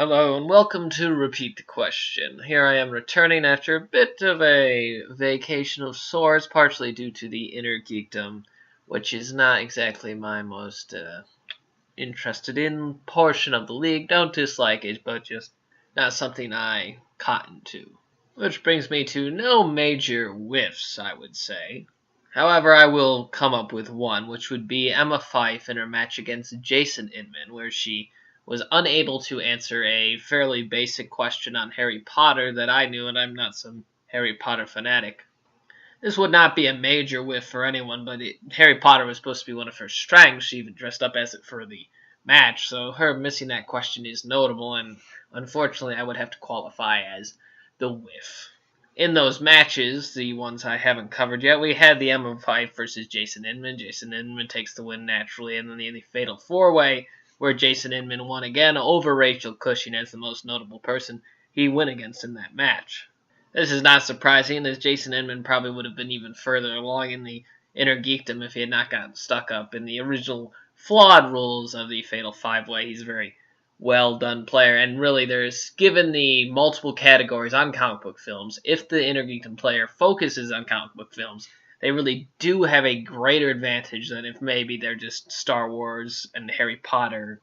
Hello and welcome to Repeat the Question. Here I am returning after a bit of a vacation of sorts, partially due to the inner geekdom, which is not exactly my most interested in portion of the league. Don't dislike it, but just not something I cotton to. Which brings me to no major whiffs, I would say. However, I will come up with one, which would be Emma Fyffe in her match against Jason Inman, where she was unable to answer a fairly basic question on Harry Potter that I knew, and I'm not some Harry Potter fanatic. This would not be a major whiff for anyone, but Harry Potter was supposed to be one of her strengths. She even dressed up as it for the match, so her missing that question is notable, and unfortunately I would have to qualify as the whiff. In those matches, the ones I haven't covered yet, we had the Emma Fyffe versus Jason Inman. Jason Inman takes the win naturally, and then the Fatal 4-Way, where Jason Inman won again over Rachel Cushing as the most notable person he went against in that match. This is not surprising, as Jason Inman probably would have been even further along in the inner geekdom if he had not gotten stuck up in the original flawed rules of the Fatal 5-Way. He's a very well done player, and really given the multiple categories on comic book films, if the inner geekdom player focuses on comic book films, they really do have a greater advantage than if maybe they're just Star Wars and Harry Potter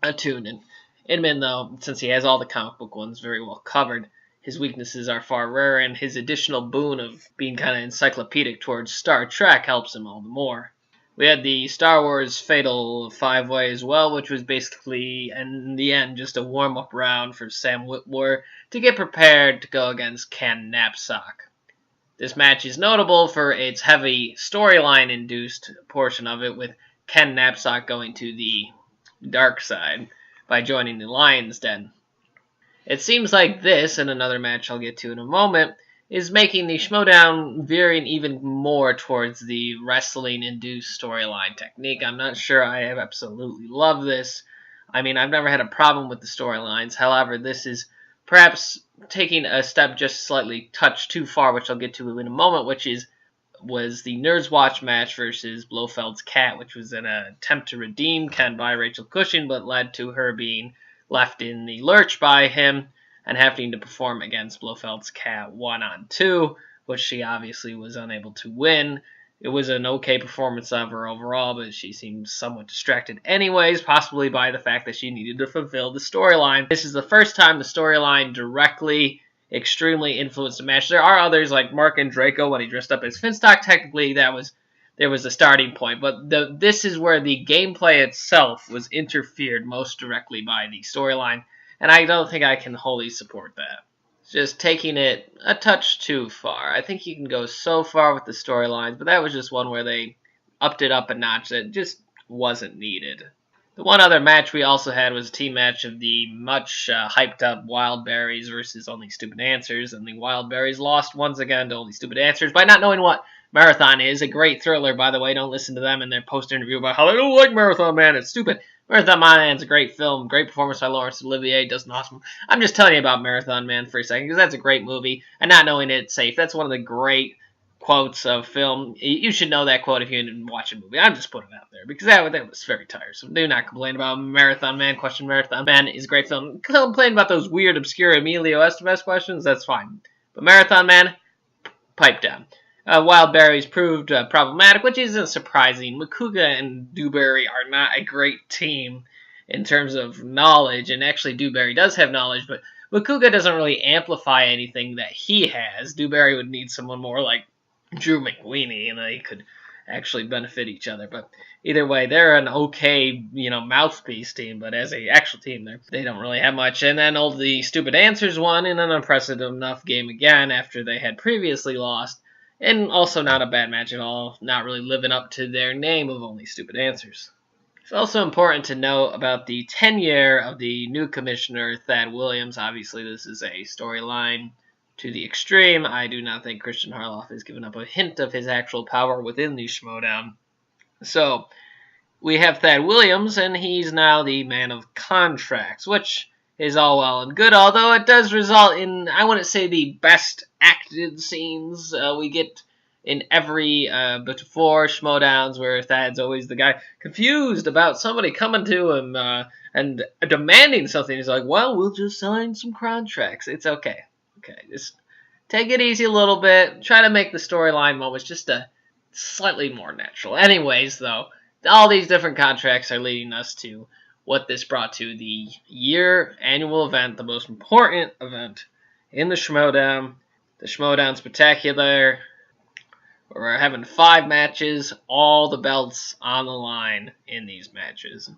attuned. And Inman, though, since he has all the comic book ones very well covered, his weaknesses are far rarer, and his additional boon of being kind of encyclopedic towards Star Trek helps him all the more. We had the Star Wars Fatal 5-Way as well, which was basically, in the end, just a warm-up round for Sam Witwer to get prepared to go against Ken Knapsack. This match is notable for its heavy storyline-induced portion of it, with Ken Knapsack going to the dark side by joining the Lion's Den. It seems like this, and another match I'll get to in a moment, is making the Schmoedown veering even more towards the wrestling-induced storyline technique. I'm not sure I have absolutely loved this. I mean, I've never had a problem with the storylines. However, this is perhaps taking a step just slightly touched too far, which I'll get to in a moment, was the Nerds Watch match versus Blofeld's Cat, which was an attempt to redeem Ken by Rachel Cushing, but led to her being left in the lurch by him and having to perform against Blofeld's Cat 1-on-2, which she obviously was unable to win. It was an okay performance of her overall, but she seemed somewhat distracted anyways, possibly by the fact that she needed to fulfill the storyline. This is the first time the storyline directly extremely influenced the match. There are others like Mark and Draco when he dressed up as Finstock. Technically, there was a starting point, but this is where the gameplay itself was interfered most directly by the storyline, and I don't think I can wholly support that. Just taking it a touch too far. I think you can go so far with the storylines, but that was just one where they upped it up a notch that just wasn't needed. The one other match we also had was a team match of the much hyped up Wild Berries versus Only Stupid Answers, and the Wild Berries lost once again to Only Stupid Answers by not knowing what Marathon is. A great thriller, by the way. Don't listen to them in their post-interview about how they don't like Marathon Man. It's stupid. Marathon Man's a great film. Great performance by Laurence Olivier. Does an awesome. I'm just telling you about Marathon Man for a second because that's a great movie. And not knowing it's safe. That's one of the great quotes of film. You should know that quote if you didn't watch a movie. I'm just putting it out there because that was very tiresome. Do not complain about Marathon Man. Marathon Man is a great film. Complain about those weird, obscure Emilio Estevez questions. That's fine. But Marathon Man, pipe down. Wild Berries proved problematic, which isn't surprising. Makuga and Dewberry are not a great team in terms of knowledge, and actually Dewberry does have knowledge, but Makuga doesn't really amplify anything that he has. Dewberry would need someone more like Drew McWeeny, and they could actually benefit each other. But either way, they're an okay, mouthpiece team, but as a actual team, they don't really have much. And then the Stupid Answers won in an impressive enough game again after they had previously lost. And also not a bad match at all, not really living up to their name of Only Stupid Answers. It's also important to note about the tenure of the new commissioner, Thad Williams. Obviously, this is a storyline to the extreme. I do not think Christian Harloff has given up a hint of his actual power within the Schmoedown. So, we have Thad Williams, and he's now the man of contracts, which is all well and good, although it does result in, I wouldn't say the best acted scenes we get in every before Schmoedowns, where Thad's always the guy confused about somebody coming to him and demanding something. He's like, well, we'll just sign some contracts. It's okay. Okay, just take it easy a little bit. Try to make the storyline moments just a slightly more natural. Anyways, though, all these different contracts are leading us to what this brought to the annual event, the most important event in the Schmoedown, the Schmoedown Spectacular. We're having 5 matches, all the belts on the line in these matches.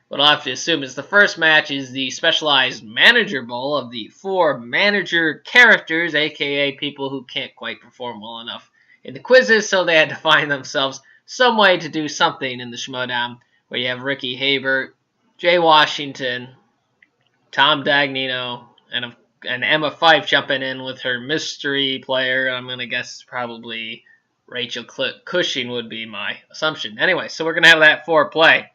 What I'll have to assume is the first match is the Specialized Manager Bowl of the 4 manager characters, aka people who can't quite perform well enough in the quizzes, so they had to find themselves some way to do something in the Schmoedown, where you have Ricky Habert, Jay Washington, Tom Dagnino, and Emma Fife jumping in with her mystery player. I'm going to guess probably Rachel Cushing would be my assumption. Anyway, so we're going to have that foreplay.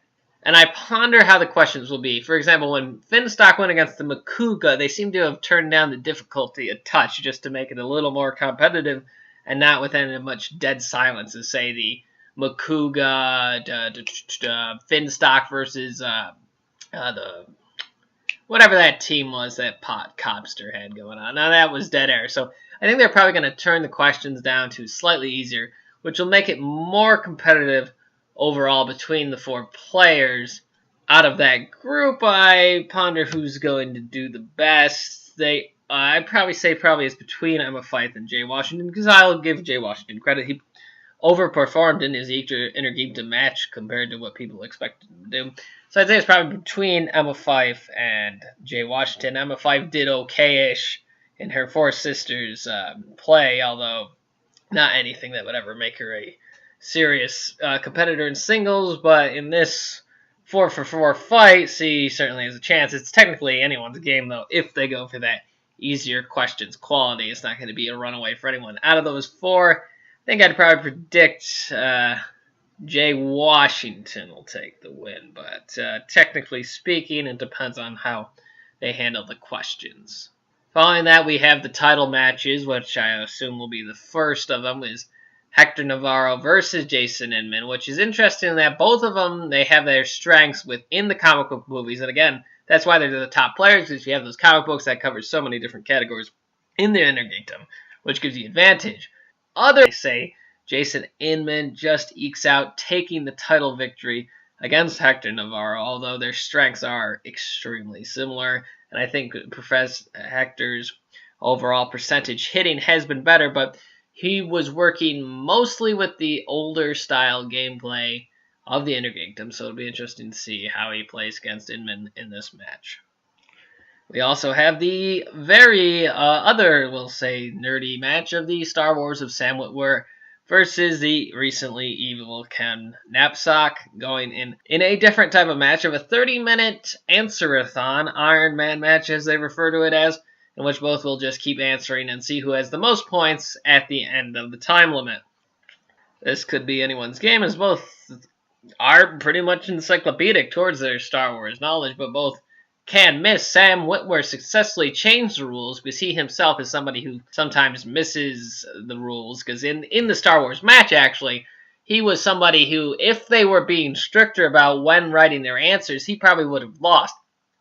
And I ponder how the questions will be. For example, when Finstock went against the Makuga, they seem to have turned down the difficulty a touch just to make it a little more competitive and not with any much dead silence as, say, the Makuga, Finstock versus the whatever that team was that Pot Cobster had going on. Now that was dead air. So I think they're probably going to turn the questions down to slightly easier, which will make it more competitive overall between the 4 players. Out of that group, I ponder who's going to do the best. I'd probably say it's between Emma Fife and Jay Washington, because I'll give Jay Washington credit. He overperformed in his Intergeekdom match compared to what people expected him to do. So I'd say it's probably between Emma Fife and Jay Washington. Emma Fife did okay-ish in her 4 Sisters play, although not anything that would ever make her a serious competitor in singles. But in this 4-for-4 fight, she certainly has a chance. It's technically anyone's game, though, if they go for that easier questions quality. It's not going to be a runaway for anyone. Out of those 4, I think I'd probably predict Jay Washington will take the win, but technically speaking, it depends on how they handle the questions. Following that, we have the title matches, which I assume will be the first of them, is Hector Navarro versus Jason Inman, which is interesting in that both of them, they have their strengths within the comic book movies, and again, that's why they're the top players, because you have those comic books that cover so many different categories in their Intergeekdom, which gives you advantage. Others say Jason Inman just ekes out taking the title victory against Hector Navarro, although their strengths are extremely similar. And I think Professor Hector's overall percentage hitting has been better, but he was working mostly with the older style gameplay of the Intergeekdom, so it'll be interesting to see how he plays against Inman in this match. We also have the very other, we'll say, nerdy match of the Star Wars of Sam Witwer versus the recently evil Ken Knapsack, going in a different type of match of a 30-minute answer-a-thon, Iron Man match as they refer to it as, in which both will just keep answering and see who has the most points at the end of the time limit. This could be anyone's game, as both are pretty much encyclopedic towards their Star Wars knowledge, but both can miss. Sam Witwer successfully changed the rules because he himself is somebody who sometimes misses the rules, because in the Star Wars match, actually, he was somebody who, if they were being stricter about when writing their answers, he probably would have lost,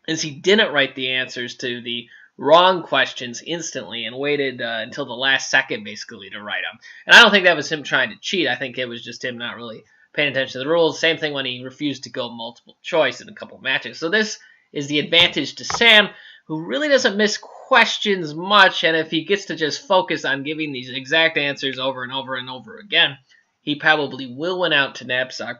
as he didn't write the answers to the wrong questions instantly and waited until the last second, basically, to write them. And I don't think that was him trying to cheat. I think it was just him not really paying attention to the rules. Same thing when he refused to go multiple choice in a couple matches. So this is the advantage to Sam, who really doesn't miss questions much, and if he gets to just focus on giving these exact answers over and over and over again, he probably will win out to Knapsack,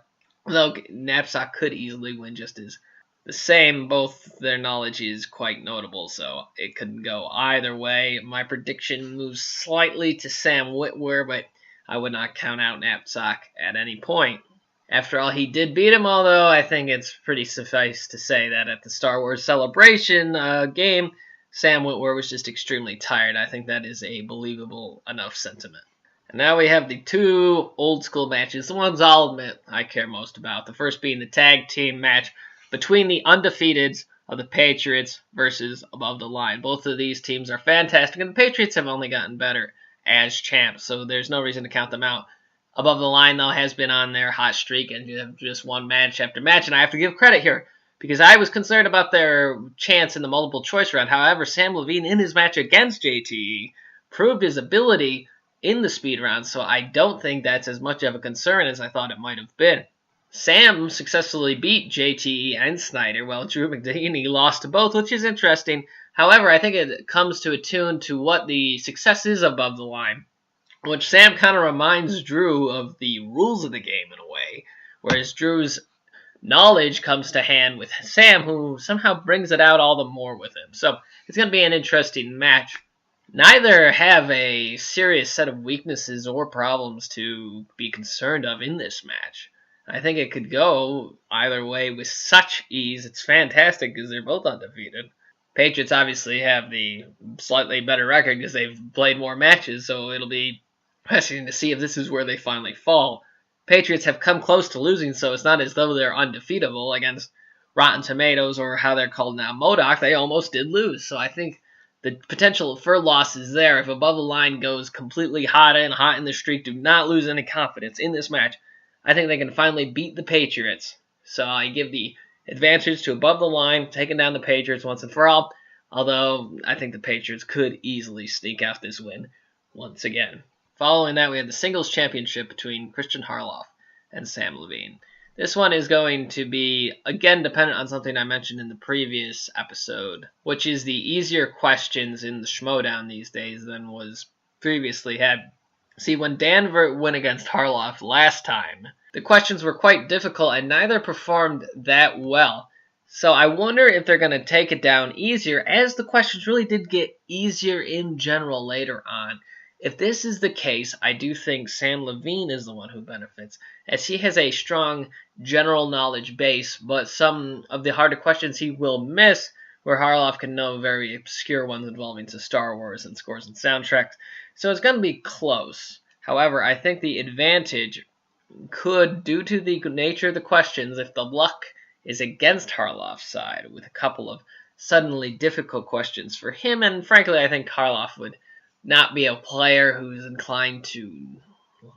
though Knapsack could easily win just as the same. Both their knowledge is quite notable, so it could go either way. My prediction moves slightly to Sam Witwer, but I would not count out Knapsack at any point. After all, he did beat him, although I think it's pretty suffice to say that at the Star Wars Celebration game, Sam Witwer was just extremely tired. I think that is a believable enough sentiment. And now we have the 2 old school matches, the ones I'll admit I care most about. The first being the tag team match between the undefeateds of the Patriots versus Above the Line. Both of these teams are fantastic, and the Patriots have only gotten better as champs, so there's no reason to count them out. Above the Line, though, has been on their hot streak and have just won match after match, and I have to give credit here because I was concerned about their chance in the multiple choice round. However, Sam Levine, in his match against JTE, proved his ability in the speed round, so I don't think that's as much of a concern as I thought it might have been. Sam successfully beat JTE and Snyder, while Drew McDaney lost to both, which is interesting. However, I think it comes to attune to what the success is above the line, which Sam kind of reminds Drew of the rules of the game in a way, whereas Drew's knowledge comes to hand with Sam, who somehow brings it out all the more with him. So it's going to be an interesting match. Neither have a serious set of weaknesses or problems to be concerned of in this match. I think it could go either way with such ease. It's fantastic because they're both undefeated. Patriots obviously have the slightly better record because they've played more matches, so it'll be interesting to see if this is where they finally fall. Patriots have come close to losing, so it's not as though they're undefeatable against Rotten Tomatoes or how they're called now, MODOK. They almost did lose, so I think the potential for loss is there. If Above the Line goes completely hot in the streak, do not lose any confidence in this match, I think they can finally beat the Patriots. So I give the advantage to Above the Line, taking down the Patriots once and for all, although I think the Patriots could easily sneak out this win once again. Following that, we had the singles championship between Christian Harloff and Sam Levine. This one is going to be, again, dependent on something I mentioned in the previous episode, which is the easier questions in the Schmoedown these days than was previously had. See, when Danvert went against Harloff last time, the questions were quite difficult and neither performed that well. So I wonder if they're going to take it down easier, as the questions really did get easier in general later on. If this is the case, I do think Sam Levine is the one who benefits, as he has a strong general knowledge base, but some of the harder questions he will miss, where Harloff can know very obscure ones involving to Star Wars and scores and soundtracks. So it's going to be close. However, I think the advantage could, due to the nature of the questions, if the luck is against Harloff's side, with a couple of suddenly difficult questions for him, and frankly, I think Harloff would not be a player who's inclined to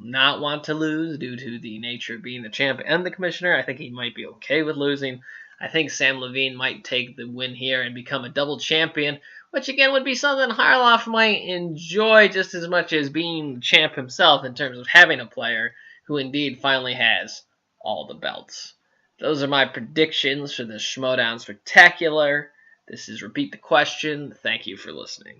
not want to lose due to the nature of being the champ and the commissioner. I think he might be okay with losing. I think Sam Levine might take the win here and become a double champion, which again would be something Harloff might enjoy just as much as being the champ himself in terms of having a player who indeed finally has all the belts. Those are my predictions for the Schmoedown Spectacular. This is Repeat the Question. Thank you for listening.